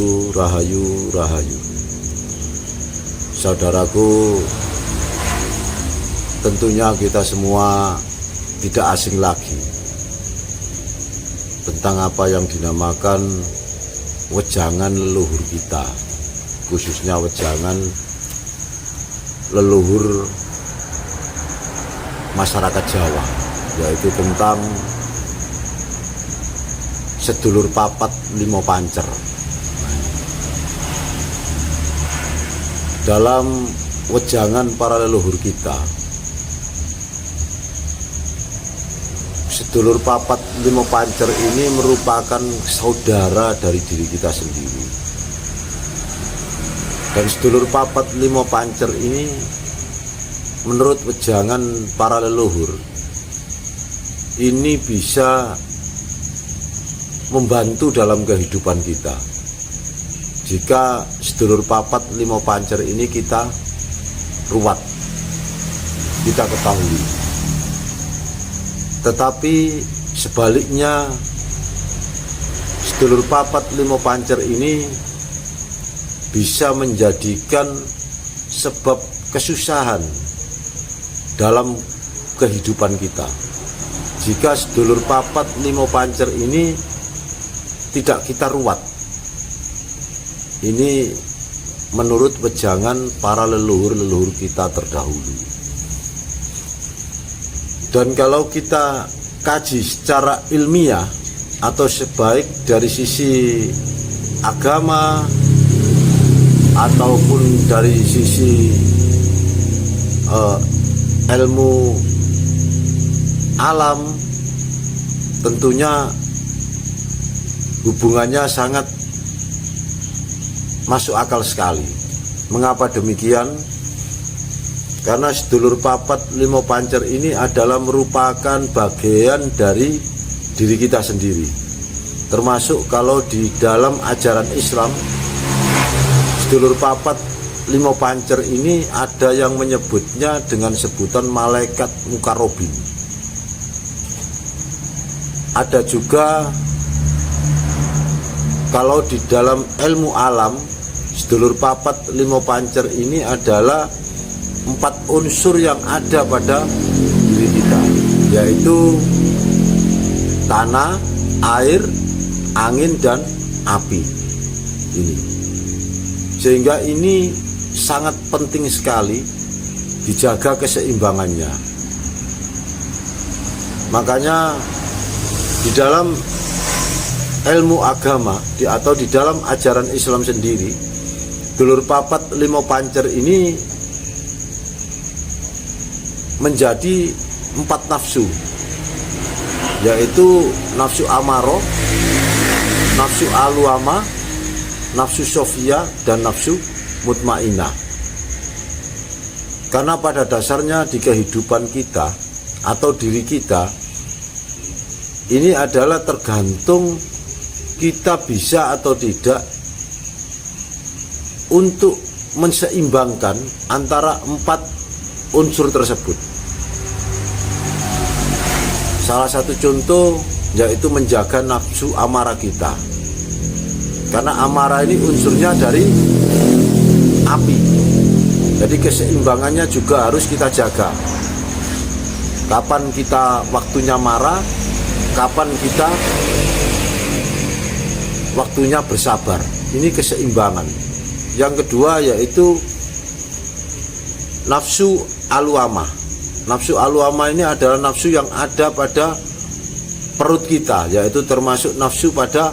Rahayu, rahayu. Saudaraku, tentunya kita semua tidak asing lagi tentang apa yang dinamakan wejangan leluhur kita, khususnya wejangan leluhur masyarakat Jawa, yaitu tentang sedulur papat limo pancer. Dalam wejangan para leluhur kita, sedulur papat limo pancer ini merupakan saudara dari diri kita sendiri. Dan sedulur papat limo pancer ini menurut wejangan para leluhur ini bisa membantu dalam kehidupan kita. Jika sedulur papat limo pancer ini kita ruwat, kita ketahui. Tetapi sebaliknya, sedulur papat limo pancer ini bisa menjadikan sebab kesusahan dalam kehidupan kita. Jika sedulur papat limo pancer ini tidak kita ruwat. Ini menurut wejangan para leluhur-leluhur kita terdahulu. Dan kalau kita kaji secara ilmiah atau sebaik dari sisi agama ataupun dari sisi ilmu alam, tentunya hubungannya sangat masuk akal sekali. Mengapa demikian? Karena sedulur papat limo pancer ini adalah merupakan bagian dari diri kita sendiri. Termasuk kalau di dalam ajaran Islam, sedulur papat limo pancer ini ada yang menyebutnya dengan sebutan malaikat mukarobin. Ada juga kalau di dalam ilmu alam, sedulur papat limo pancer ini adalah 4 unsur yang ada pada diri kita, yaitu tanah, air, angin, dan api. Ini sehingga ini sangat penting sekali dijaga keseimbangannya. Makanya di dalam ilmu agama atau di dalam ajaran Islam sendiri, sedulur papat limo pancer ini menjadi 4 nafsu, yaitu nafsu amaro, nafsu aluama, nafsu sofia, dan nafsu mutmainah. Karena pada dasarnya di kehidupan kita atau diri kita ini adalah tergantung kita bisa atau tidak untuk menseimbangkan antara 4 unsur tersebut. Salah satu contoh yaitu menjaga nafsu amarah kita. Karena amarah ini unsurnya dari api. Jadi keseimbangannya juga harus kita jaga. Kapan kita waktunya marah, kapan kita waktunya bersabar. Ini keseimbangan. Yang kedua yaitu nafsu aluamah. Nafsu aluamah ini adalah nafsu yang ada pada perut kita, yaitu termasuk nafsu pada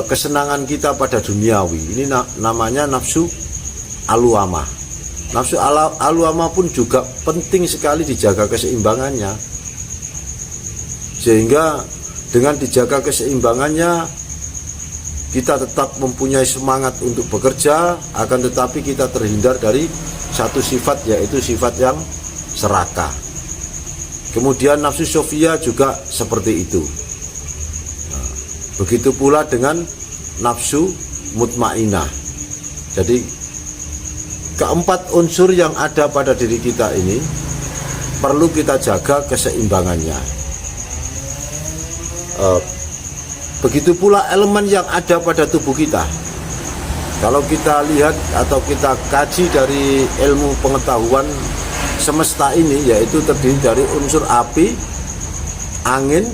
kesenangan kita pada duniawi. Ini namanya nafsu aluamah. Nafsu aluamah pun juga penting sekali dijaga keseimbangannya. Sehingga dengan dijaga keseimbangannya, kita tetap mempunyai semangat untuk bekerja, akan tetapi kita terhindar dari satu sifat, yaitu sifat yang serakah. Kemudian nafsu sofia juga seperti itu. Nah, begitu pula dengan nafsu mutmainah. Jadi keempat unsur yang ada pada diri kita ini perlu kita jaga keseimbangannya. Begitu pula elemen yang ada pada tubuh kita. Kalau kita lihat atau kita kaji dari ilmu pengetahuan semesta ini, yaitu terdiri dari unsur api, angin,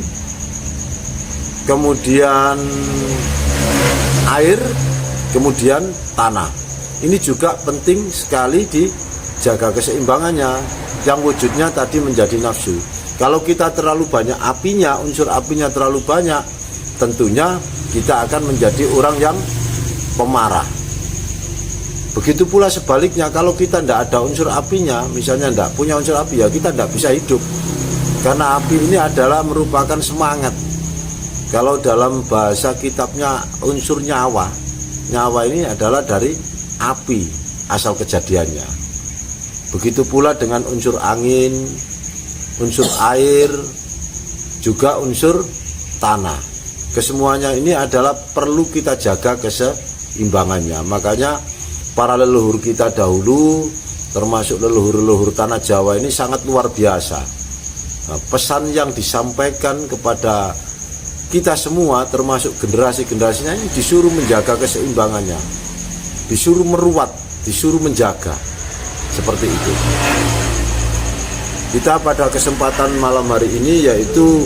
kemudian air, kemudian tanah. Ini juga penting sekali dijaga keseimbangannya, yang wujudnya tadi menjadi nafsu. Kalau kita terlalu banyak apinya, unsur apinya terlalu banyak, tentunya kita akan menjadi orang yang pemarah. Begitu pula sebaliknya, kalau kita tidak ada unsur apinya, misalnya tidak punya unsur api, ya kita tidak bisa hidup. Karena api ini adalah merupakan semangat. Kalau dalam bahasa kitabnya unsur nyawa, nyawa ini adalah dari api asal kejadiannya. Begitu pula dengan unsur angin, unsur air, juga unsur tanah. Kesemuanya ini adalah perlu kita jaga keseimbangannya. Makanya para leluhur kita dahulu, termasuk leluhur-leluhur tanah Jawa ini sangat luar biasa. Nah, pesan yang disampaikan kepada kita semua, termasuk generasi-generasinya, ini disuruh menjaga keseimbangannya, disuruh meruat, disuruh menjaga, seperti itu. Kita pada kesempatan malam hari ini yaitu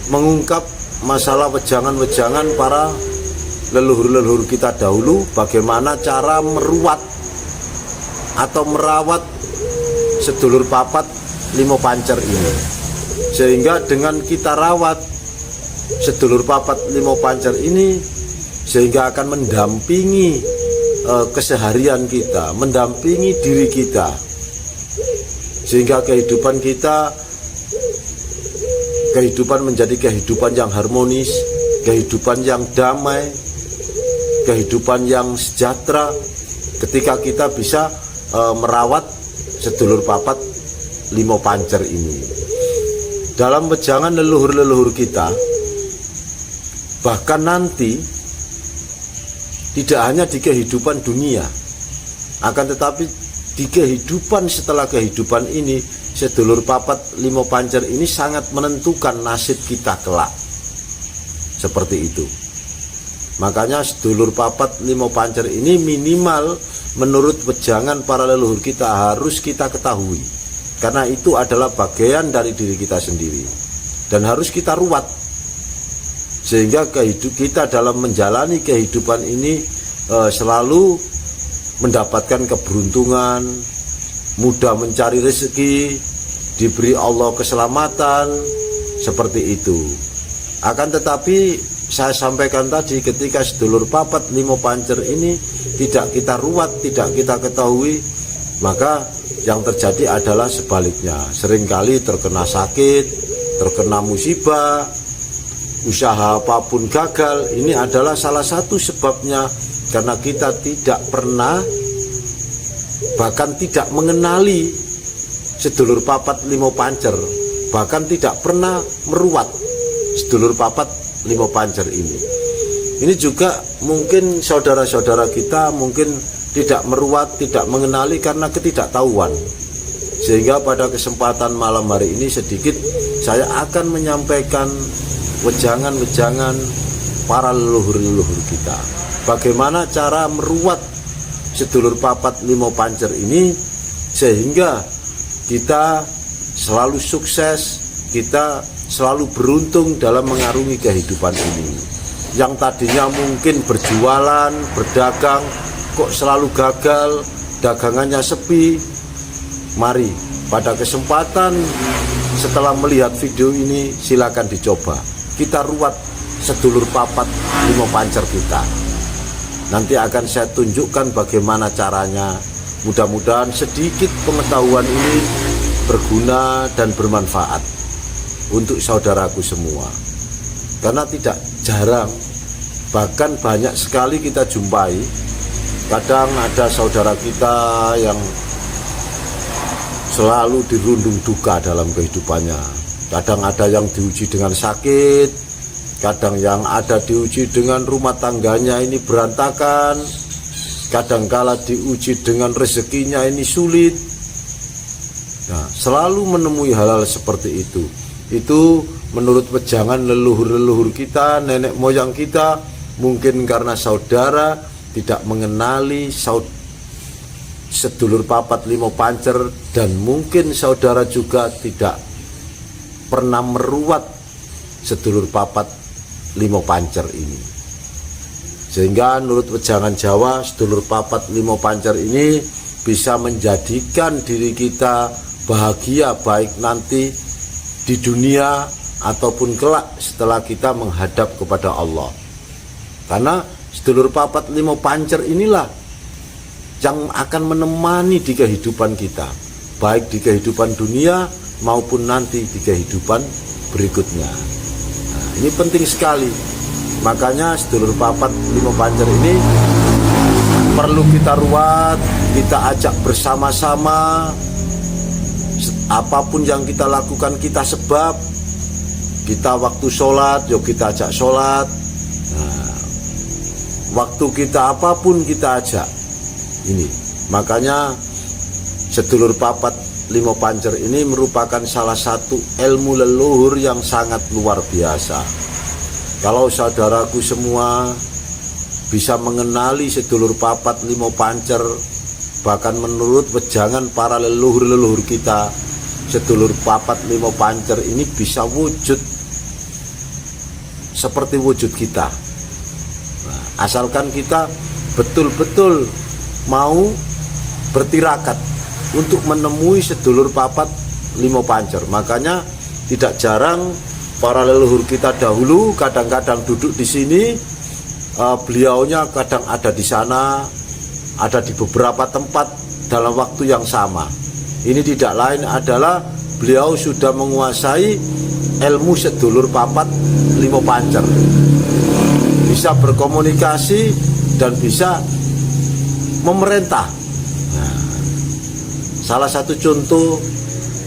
mengungkap masalah wejangan-wejangan para leluhur-leluhur kita dahulu, bagaimana cara meruat atau merawat sedulur papat limo pancer ini, sehingga dengan kita rawat sedulur papat limo pancer ini, sehingga akan mendampingi keseharian kita, mendampingi diri kita, sehingga kehidupan kita, kehidupan menjadi kehidupan yang harmonis, kehidupan yang damai, kehidupan yang sejahtera, ketika kita bisa merawat sedulur papat limo pancer ini. Dalam wejangan leluhur-leluhur kita, bahkan nanti tidak hanya di kehidupan dunia, akan tetapi di kehidupan setelah kehidupan ini, sedulur papat limo pancer ini sangat menentukan nasib kita kelak. Seperti itu. Makanya sedulur papat limo pancer ini minimal menurut wejangan para leluhur kita harus kita ketahui, karena itu adalah bagian dari diri kita sendiri dan harus kita ruat, sehingga kita dalam menjalani kehidupan ini selalu mendapatkan keberuntungan, mudah mencari rezeki, diberi Allah keselamatan, seperti itu. Akan tetapi saya sampaikan tadi, ketika sedulur papat limo pancer ini tidak kita ruat, tidak kita ketahui, maka yang terjadi adalah sebaliknya. Seringkali terkena sakit, terkena musibah, usaha apapun gagal. Ini adalah salah satu sebabnya, karena kita tidak pernah, bahkan tidak mengenali sedulur papat limo pancer, bahkan tidak pernah meruat sedulur papat limo pancer ini. Ini juga mungkin saudara-saudara kita mungkin tidak meruat, tidak mengenali karena ketidaktahuan. Sehingga pada kesempatan malam hari ini sedikit saya akan menyampaikan wejangan-wejangan para leluhur-leluhur kita. Bagaimana cara meruat sedulur papat limo pancer ini sehingga kita selalu sukses, kita selalu beruntung dalam mengarungi kehidupan ini. Yang tadinya mungkin berjualan, berdagang, kok selalu gagal, dagangannya sepi. Mari pada kesempatan setelah melihat video ini, silakan dicoba. Kita ruat sedulur papat limo pancer kita. Nanti akan saya tunjukkan bagaimana caranya. Mudah-mudahan sedikit pengetahuan ini berguna dan bermanfaat untuk saudaraku semua. Karena tidak jarang, bahkan banyak sekali kita jumpai, kadang ada saudara kita yang selalu dirundung duka dalam kehidupannya. Kadang ada yang diuji dengan sakit, kadang yang ada diuji dengan rumah tangganya ini berantakan, kadangkala diuji dengan rezekinya ini sulit. Nah, selalu menemui hal-hal seperti itu. Itu menurut wejangan leluhur-leluhur kita, nenek moyang kita, mungkin karena saudara tidak mengenali sedulur papat limo pancer, dan mungkin saudara juga tidak pernah meruat sedulur papat limo pancer ini. Sehingga menurut wejangan Jawa, sedulur papat limo pancer ini bisa menjadikan diri kita bahagia, baik nanti di dunia ataupun kelak setelah kita menghadap kepada Allah. Karena sedulur papat limo pancer inilah yang akan menemani di kehidupan kita, baik di kehidupan dunia maupun nanti di kehidupan berikutnya. Nah, ini penting sekali. Makanya sedulur papat limo pancer ini perlu kita ruat, kita ajak bersama-sama. Apapun yang kita lakukan, kita sebab. Kita waktu sholat, yuk kita ajak sholat. Nah, waktu kita apapun kita ajak. Ini makanya sedulur papat limo pancer ini merupakan salah satu ilmu leluhur yang sangat luar biasa. Kalau saudaraku semua bisa mengenali sedulur papat limo pancer, bahkan menurut wejangan para leluhur-leluhur kita, sedulur papat limo pancer ini bisa wujud seperti wujud kita. Nah, asalkan kita betul-betul mau bertirakat untuk menemui sedulur papat limo pancer. Makanya tidak jarang para leluhur kita dahulu kadang-kadang duduk di sini, beliaunya kadang ada di sana, ada di beberapa tempat dalam waktu yang sama. Ini tidak lain adalah beliau sudah menguasai ilmu sedulur papat limo pancer, bisa berkomunikasi dan bisa memerintah. Nah, salah satu contoh,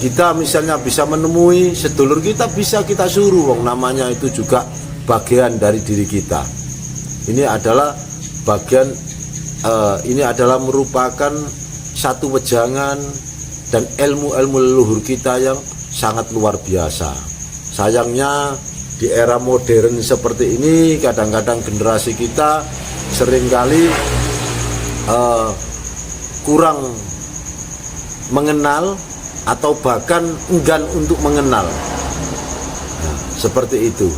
kita misalnya bisa menemui sedulur kita, bisa kita suruh, wong namanya itu juga bagian dari diri kita. Ini adalah bagian, ini adalah merupakan satu wejangan dan ilmu-ilmu leluhur kita yang sangat luar biasa. Sayangnya di era modern seperti ini, kadang-kadang generasi kita seringkali kurang mengenal atau bahkan enggan untuk mengenal. Nah, seperti itu.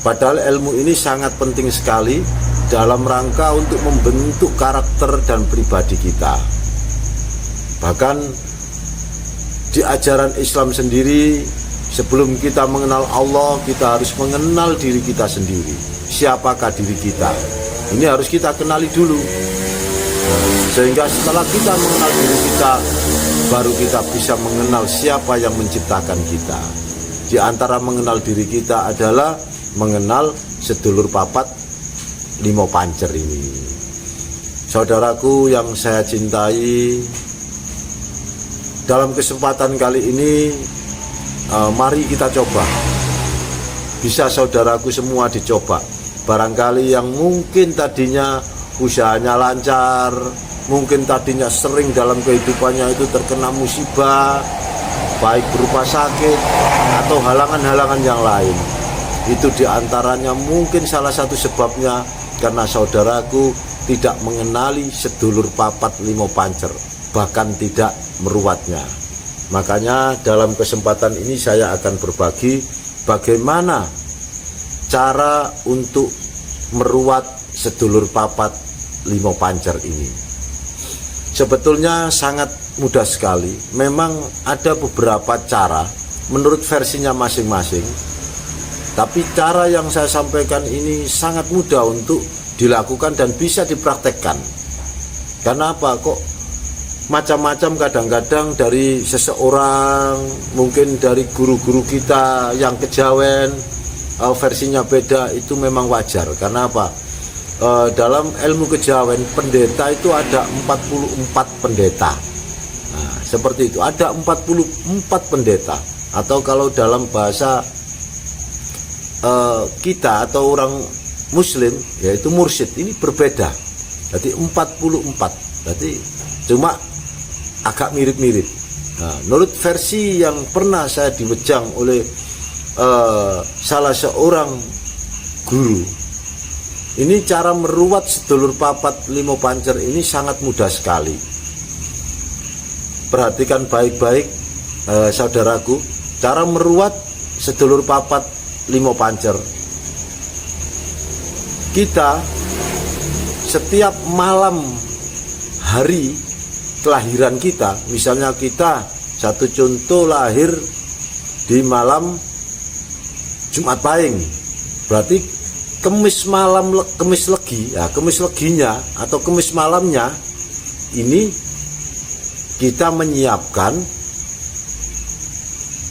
Padahal ilmu ini sangat penting sekali dalam rangka untuk membentuk karakter dan pribadi kita. Bahkan di ajaran Islam sendiri, sebelum kita mengenal Allah, kita harus mengenal diri kita sendiri. Siapakah diri kita? Ini harus kita kenali dulu. Sehingga setelah kita mengenal diri kita, baru kita bisa mengenal siapa yang menciptakan kita. Di antara mengenal diri kita adalah mengenal sedulur papat limo pancer ini. Saudaraku yang saya cintai, dalam kesempatan kali ini mari kita coba. Bisa saudaraku semua dicoba. Barangkali yang mungkin tadinya usahanya lancar, mungkin tadinya sering dalam kehidupannya itu terkena musibah, baik berupa sakit atau halangan-halangan yang lain. Itu diantaranya mungkin salah satu sebabnya karena saudaraku tidak mengenali sedulur papat limo pancer, bahkan tidak meruatnya. Makanya dalam kesempatan ini saya akan berbagi bagaimana cara untuk meruat sedulur papat limo pancer ini. Sebetulnya sangat mudah sekali. Memang ada beberapa cara menurut versinya masing-masing, tapi cara yang saya sampaikan ini sangat mudah untuk dilakukan dan bisa dipraktekkan. Karena apa? Kok macam-macam, kadang-kadang dari seseorang, mungkin dari guru-guru kita yang kejawen, versinya beda, itu memang wajar. Karena apa? Dalam ilmu kejawen, pendeta itu ada 44 pendeta. Nah, seperti itu, ada 44 pendeta. Atau kalau dalam bahasa kita atau orang muslim, yaitu mursyid, ini berbeda. Jadi 44. Jadi cuma agak mirip-mirip. Nah, menurut versi yang pernah saya diwejang oleh salah seorang guru. Ini cara meruat sedulur papat limo pancer ini sangat mudah sekali. Perhatikan baik-baik saudaraku, cara meruat sedulur papat limo pancer. Kita setiap malam hari kelahiran kita, misalnya kita satu contoh lahir di malam Jumat Pahing, berarti Kemis malam, Kemis Legi, ya, Kemis Leginya atau Kemis malamnya ini kita menyiapkan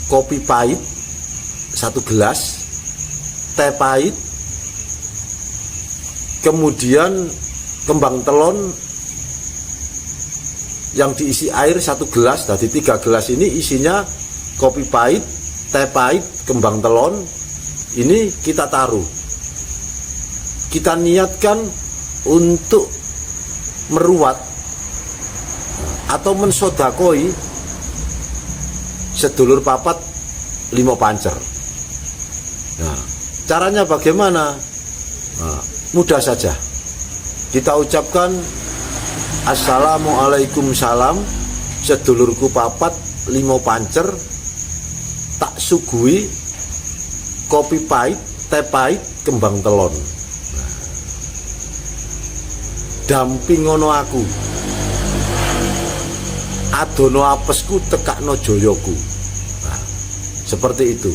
kopi pahit 1 gelas, teh pahit, kemudian kembang telon yang diisi air 1 gelas, jadi 3 gelas ini isinya kopi pahit, teh pahit, kembang telon. Ini kita taruh. Kita niatkan untuk meruat atau mensodakoi sedulur papat limo pancer. Nah, caranya bagaimana? Nah, mudah saja. Kita ucapkan Assalamualaikum salam sedulurku papat limo pancer, tak sugui kopi pahit, teh pahit, kembang telon. Dampingono aku, adono apesku, tekakno joyoku. Nah, seperti itu.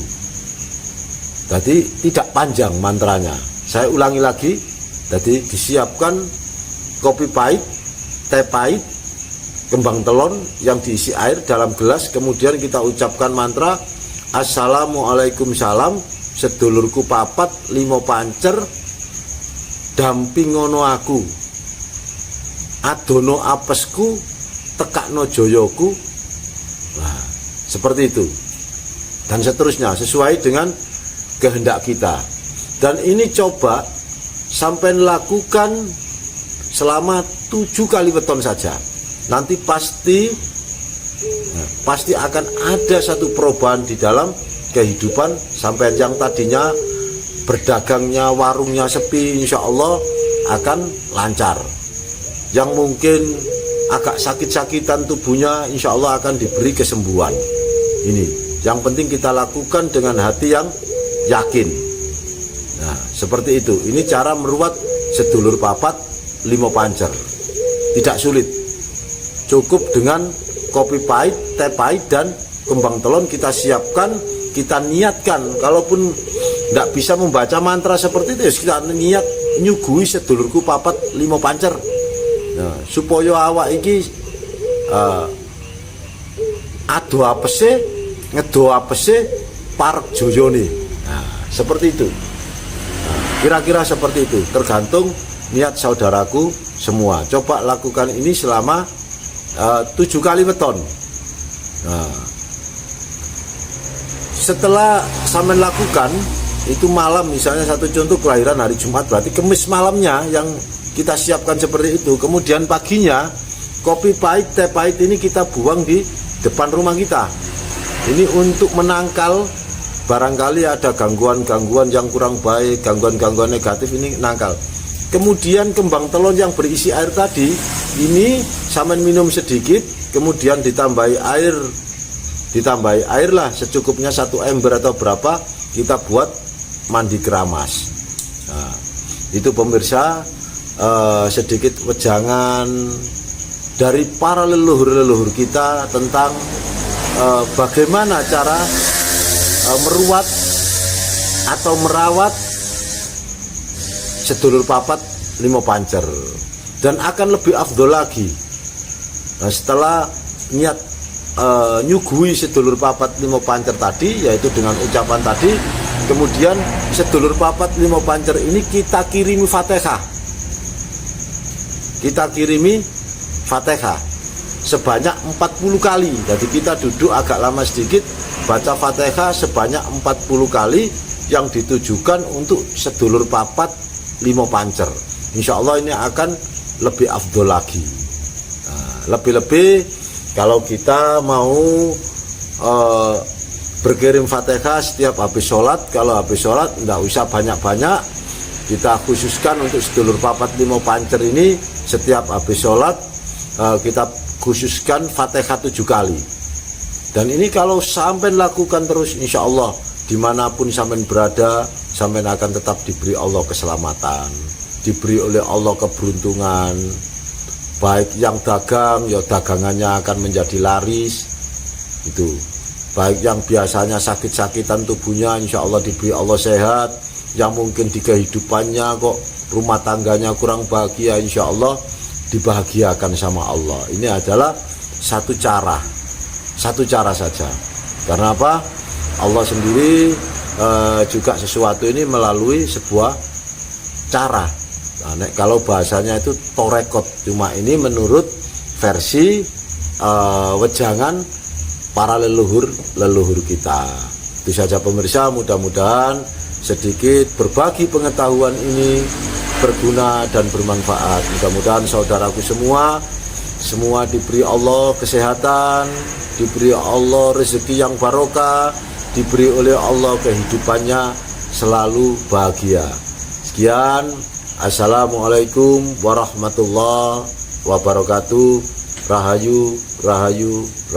Jadi tidak panjang mantranya. Saya ulangi lagi. Jadi disiapkan kopi pahit, teh pahit, kembang telon yang diisi air dalam gelas. Kemudian kita ucapkan mantra Assalamualaikum salam sedulurku papat limo pancer, dampingono aku, adono apesku, tekakno joyoku. Nah, seperti itu. Dan seterusnya sesuai dengan kehendak kita. Dan ini coba sampai lakukan selama 7 kali weton saja. Nanti pasti akan ada satu perubahan di dalam kehidupan sampai yang tadinya berdagangnya warungnya sepi, insya Allah akan lancar. Yang mungkin agak sakit-sakitan tubuhnya, insya Allah akan diberi kesembuhan. Ini yang penting kita lakukan dengan hati yang yakin. Nah, seperti itu. Ini cara meruat sedulur papat limo pancer. Tidak sulit. Cukup dengan kopi pahit, teh pahit, dan kembang telon kita siapkan, kita niatkan. Kalaupun tidak bisa membaca mantra seperti itu, kita niat nyugui sedulurku papat limo pancer. Nah, supaya awak iki ado apese, ngedo apese, parek joyone. Nah, seperti itu. Kira-kira seperti itu, tergantung niat saudaraku semua. Coba lakukan ini selama 7 kali weton. Nah, setelah sampean lakukan itu malam, misalnya satu contoh kelahiran hari Jumat, berarti Kemis malamnya yang kita siapkan seperti itu. Kemudian paginya kopi pahit, teh pahit ini kita buang di depan rumah kita. Ini untuk menangkal barangkali ada gangguan-gangguan yang kurang baik, gangguan-gangguan negatif, ini nangkal. Kemudian kembang telon yang berisi air tadi ini sampean minum sedikit, kemudian ditambahi air lah secukupnya 1 ember atau berapa, kita buat mandi keramas. Nah, itu pemirsa sedikit wejangan dari para leluhur-leluhur kita tentang bagaimana cara meruat atau merawat sedulur papat limo pancer, dan akan lebih afdol lagi. Nah, setelah niat nyugui sedulur papat limo pancer tadi, yaitu dengan ucapan tadi, kemudian sedulur papat limo pancer ini kita kirimi Fatihah. Kita kirimi Fatihah sebanyak 40 kali. Jadi kita duduk agak lama sedikit, baca Fatihah sebanyak 40 kali yang ditujukan untuk sedulur papat limo pancer. Insya Allah ini akan lebih afdol lagi. Nah, lebih-lebih kalau kita mau berkirim Fatihah setiap habis sholat. Kalau habis sholat tidak usah banyak-banyak, kita khususkan untuk sedulur papat limo pancer ini setiap habis sholat kita khususkan Fatihah 7 kali. Dan ini kalau sampai lakukan terus, insya Allah dimanapun sampai berada, sampai akan tetap diberi Allah keselamatan, diberi oleh Allah keberuntungan. Baik yang dagang, ya dagangannya akan menjadi laris. Itu. Baik yang biasanya sakit-sakitan tubuhnya, insya Allah diberi Allah sehat. Yang mungkin di kehidupannya kok rumah tangganya kurang bahagia, insya Allah dibahagiakan sama Allah. Ini adalah satu cara saja. Karena apa? Allah sendiri juga sesuatu ini melalui sebuah cara. Nah, kalau bahasanya itu torekot, cuma ini menurut versi wejangan para leluhur kita. Itu saja pemirsa, mudah-mudahan sedikit berbagi pengetahuan ini berguna dan bermanfaat. Mudah-mudahan saudaraku semua diberi Allah kesehatan, diberi Allah rezeki yang barokah, diberi oleh Allah kehidupannya selalu bahagia. Sekian, assalamualaikum warahmatullahi wabarakatuh. Rahayu, rahayu, rahayu.